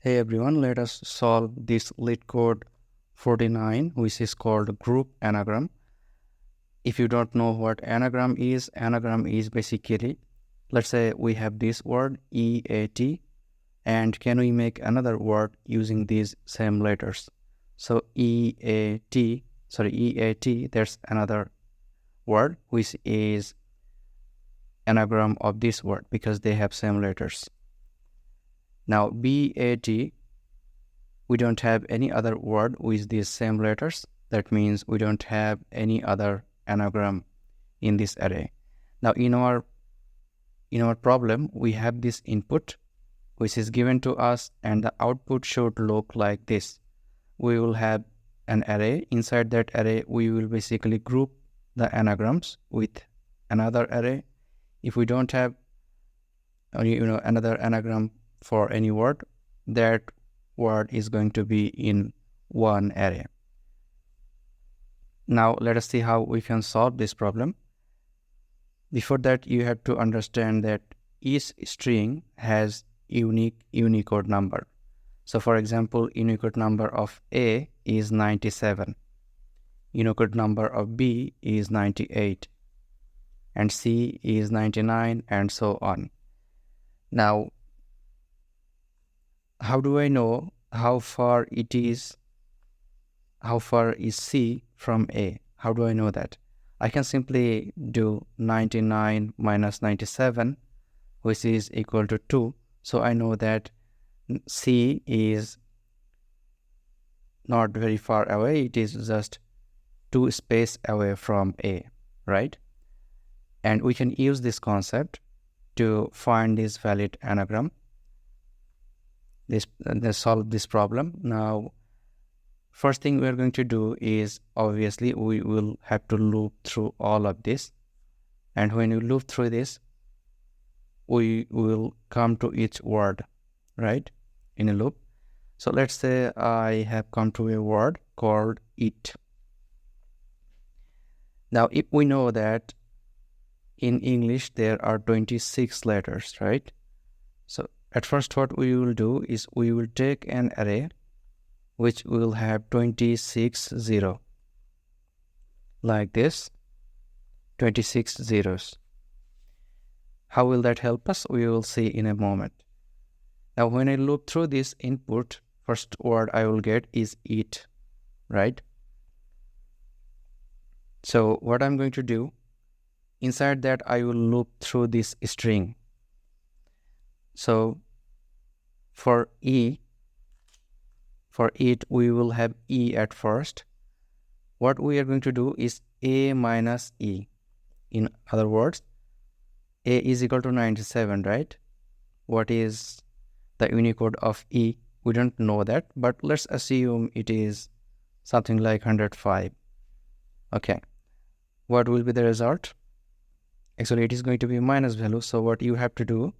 Hey everyone, let us solve this Leetcode 49, which is called group anagram. If you don't know what anagram is basically, let's say we have this word EAT, and can we make another word using these same letters? So EAT, there's another word which is anagram of this word because they have same letters. Now BAT, we don't have any other word with these same letters. That means we don't have any other anagram in this array. Now in our problem, we have this input which is given to us, and the output should look like this. We will have an array. Inside that array, we will basically group the anagrams with another array. If we don't have another anagram for any word, that word is going to be in one array. Now let us see how we can solve this problem. Before that, you have to understand that each string has unique Unicode number. So for example, Unicode number of A is 97, Unicode number of B is 98, and C is 99, and so on. Now, how do I know how far is C from A? How do I know that? I can simply do 99 minus 97, which is equal to 2. So I know that C is not very far away. It is just 2 space away from A, right? And we can use this concept to find this valid anagram, solve this problem. Now, first thing we are going to do is, obviously, we will have to loop through all of this. And when you loop through this, we will come to each word, right, in a loop. So let's say I have come to a word called it. Now, if we know that in English there are 26 letters, right? So at first what we will do is we will take an array which will have 26 0, like this, 26 zeros. How will that help us? We will see in a moment. Now when I loop through this input, first word I will get is it, right? So what I'm going to do, inside that I will loop through this string. So for it we will have E at first. What we are going to do is A minus E. In other words, A is equal to 97, right? What is the Unicode of E? We don't know that, but let's assume it is something like 105. Okay. What will be the result? Actually, it is going to be minus value. So what you have to do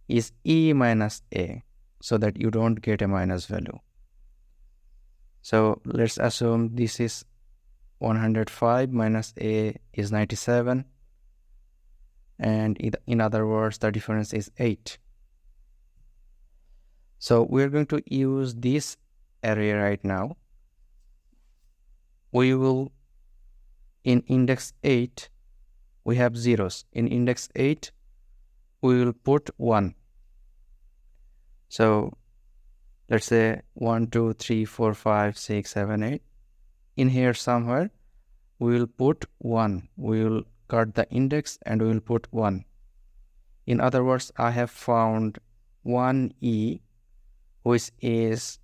is E minus A, so that you don't get a minus value. So let's assume this is 105 minus A is 97. And in other words, the difference is 8. So we're going to use this array right now. We will, in index 8, we have zeros. In index 8, we will put 1. So let's say 1, 2, 3, 4, 5, 6, 7, 8. In here somewhere, we will put 1. We will cut the index and we will put 1. In other words, I have found 1E, which is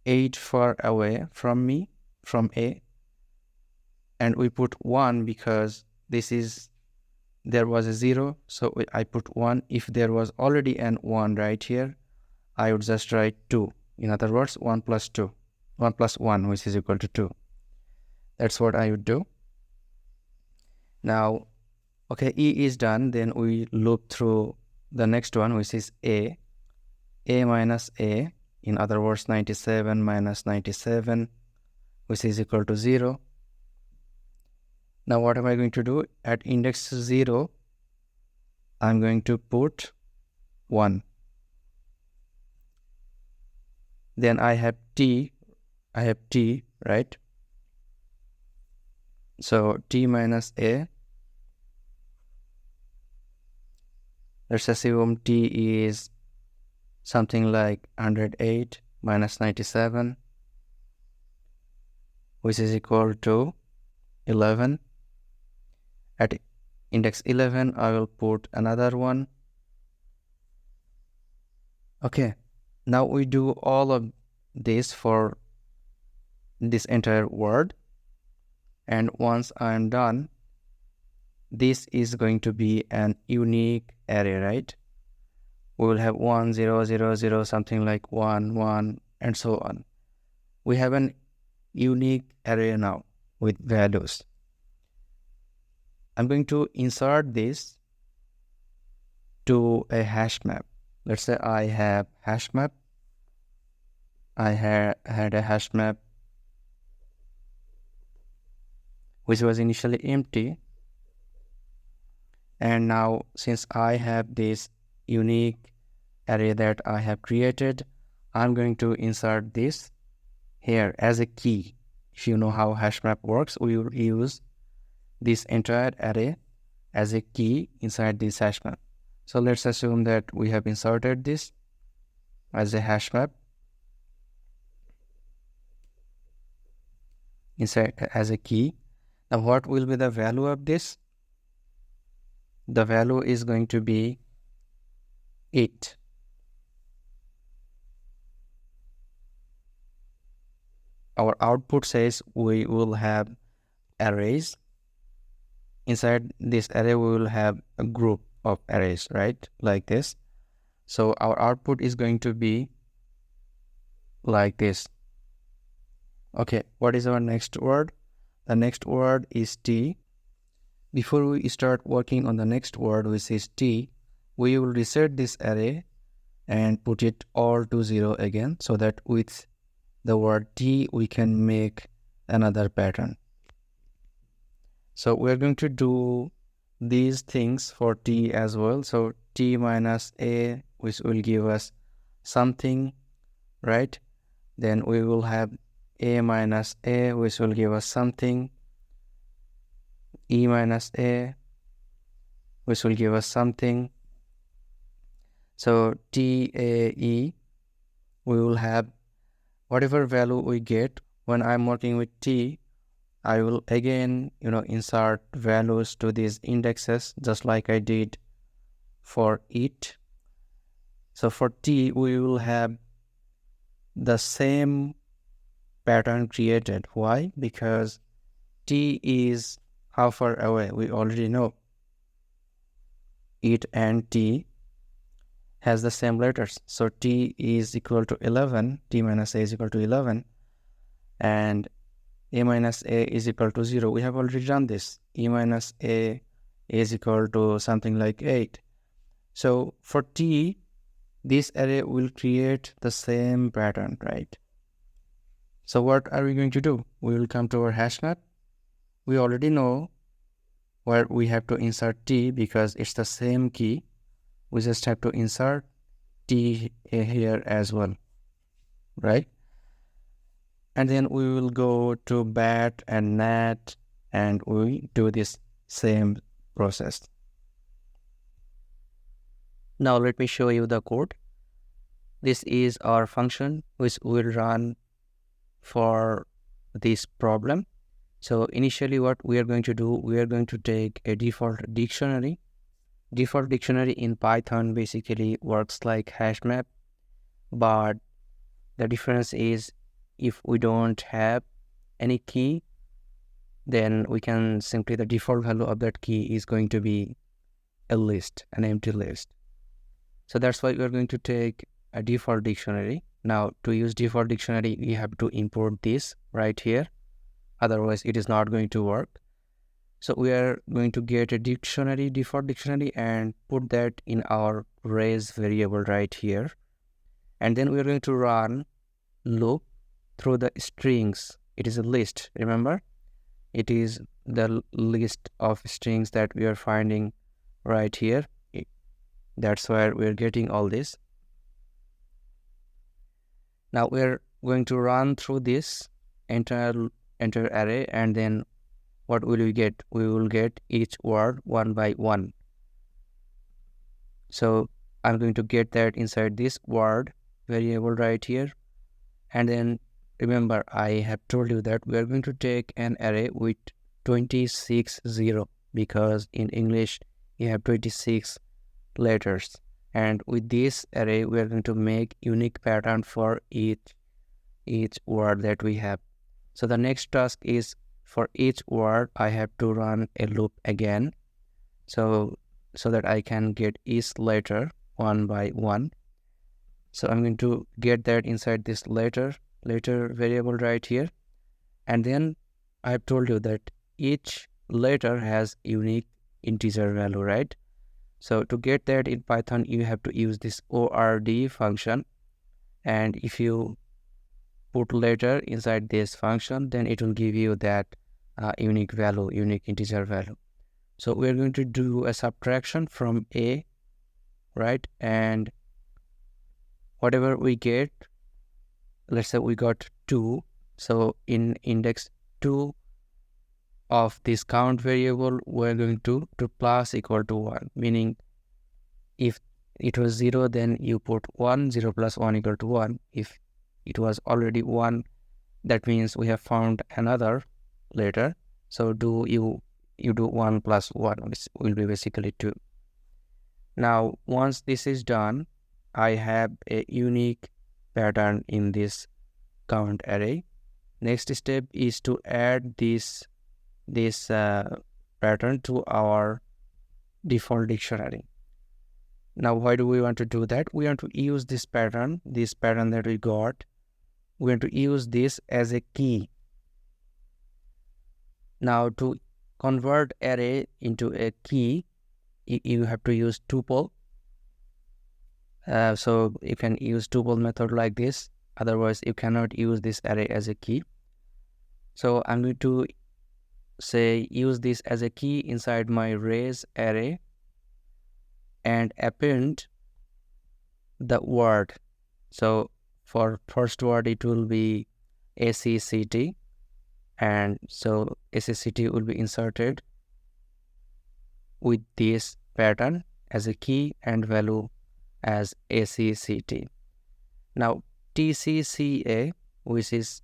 8 far away from me, from A. And we put 1 because there was a 0, so I put 1. If there was already an 1 right here, I would just write 2. In other words, 1 plus 2. 1 plus 1, which is equal to 2. That's what I would do. Now, okay, E is done. Then we loop through the next one, which is A. A minus A, in other words, 97 minus 97, which is equal to 0. Now what am I going to do? At index 0, I'm going to put 1. Then I have t, right? So t minus a, let's assume t is something like 108 minus 97, which is equal to 11. At index 11, I will put another one. Okay, now we do all of this for this entire word. And once I am done, this is going to be an unique array, right? We will have 1, 0, 0, 0, something like 1, 1, and so on. We have an unique array now with values. I'm going to insert this to a hash map. Let's say I have hash map. I had a hash map which was initially empty. And now since I have this unique array that I have created, I'm going to insert this here as a key. If you know how hash map works, we will use this entire array as a key inside this hash map. So let's assume that we have inserted this as a hash map inside as a key. Now what will be the value of this? The value is going to be 8. Our output says we will have arrays. Inside this array, we will have a group of arrays, right? Like this. So our output is going to be like this. Okay, what is our next word? The next word is t. Before we start working on the next word, which is t, we will reset this array and put it all to 0 again, so that with the word t, we can make another pattern. So we're going to do these things for t as well. So t minus a, which will give us something, right? Then we will have a minus a, which will give us something. E minus a, which will give us something. So t, a, e, we will have whatever value we get. When I'm working with t, I will again, insert values to these indexes, just like I did for it. So for t, we will have the same pattern created. Why? Because t is how far away? We already know. It and t has the same letters. So t is equal to 11, t minus a is equal to 11, and a minus a is equal to 0. We have already done this. E minus a is equal to something like 8. So for t, this array will create the same pattern, right? So what are we going to do? We will come to our hash map. We already know where we have to insert t because it's the same key. We just have to insert t here as well, right? And then we will go to bat and nat, and we do this same process. Now let me show you the code. This is our function which will run for this problem. So initially what we are going to do, we are going to take a default dictionary. Default dictionary in Python basically works like hash map, but the difference is if we don't have any key, then we can simply, the default value of that key is going to be a list, an empty list. So that's why we're going to take a default dictionary. Now to use default dictionary, we have to import this right here. Otherwise it is not going to work. So we are going to get a dictionary, default dictionary, and put that in our res variable right here. And then we are going to run loop through the strings. It is a list, remember? It is the list of strings that we are finding right here. That's where we're getting all this. Now we're going to run through this entire array, and then what will we get? We will get each word one by one. So I'm going to get that inside this word variable right here. And then remember, I have told you that we are going to take an array with 26 0, because in English you have 26 letters. And with this array, we are going to make unique pattern for each word that we have. So the next task is, for each word, I have to run a loop again. So that I can get each letter one by one. So I'm going to get that inside this letter variable right here. And then I've told you that each letter has unique integer value, right? So to get that in Python, you have to use this ORD function. And if you put letter inside this function, then it will give you that unique integer value. So we're going to do a subtraction from A, right? And whatever we get, let's say we got 2. So in index 2 of this count variable, we're going to plus equal to 1, meaning if it was 0, then you put 1, 0 plus 1 equal to 1. If it was already 1, that means we have found another letter. So you do 1 plus 1, which will be basically 2. Now, once this is done, I have a unique pattern in this count array. Next step is to add this pattern to our default dictionary. Now, why do we want to do that? We want to use this pattern that we got. We want to use this as a key. Now, to convert array into a key, you have to use tuple. So you can use tuple method like this. Otherwise, you cannot use this array as a key. So I'm going to say use this as a key inside my raise array and append the word. So for first word, it will be ACCT. And so ACCT will be inserted with this pattern as a key and value as ACCT. Now TCCA, which is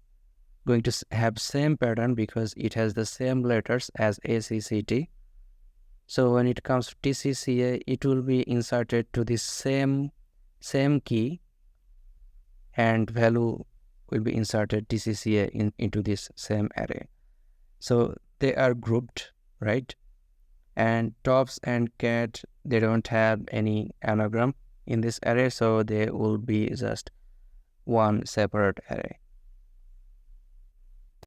going to have same pattern because it has the same letters as ACCT. So when it comes to TCCA, it will be inserted to this same key, and value will be inserted TCCA into this same array. So they are grouped, right? And tops and cat, they don't have any anagram in this array, so they will be just one separate array.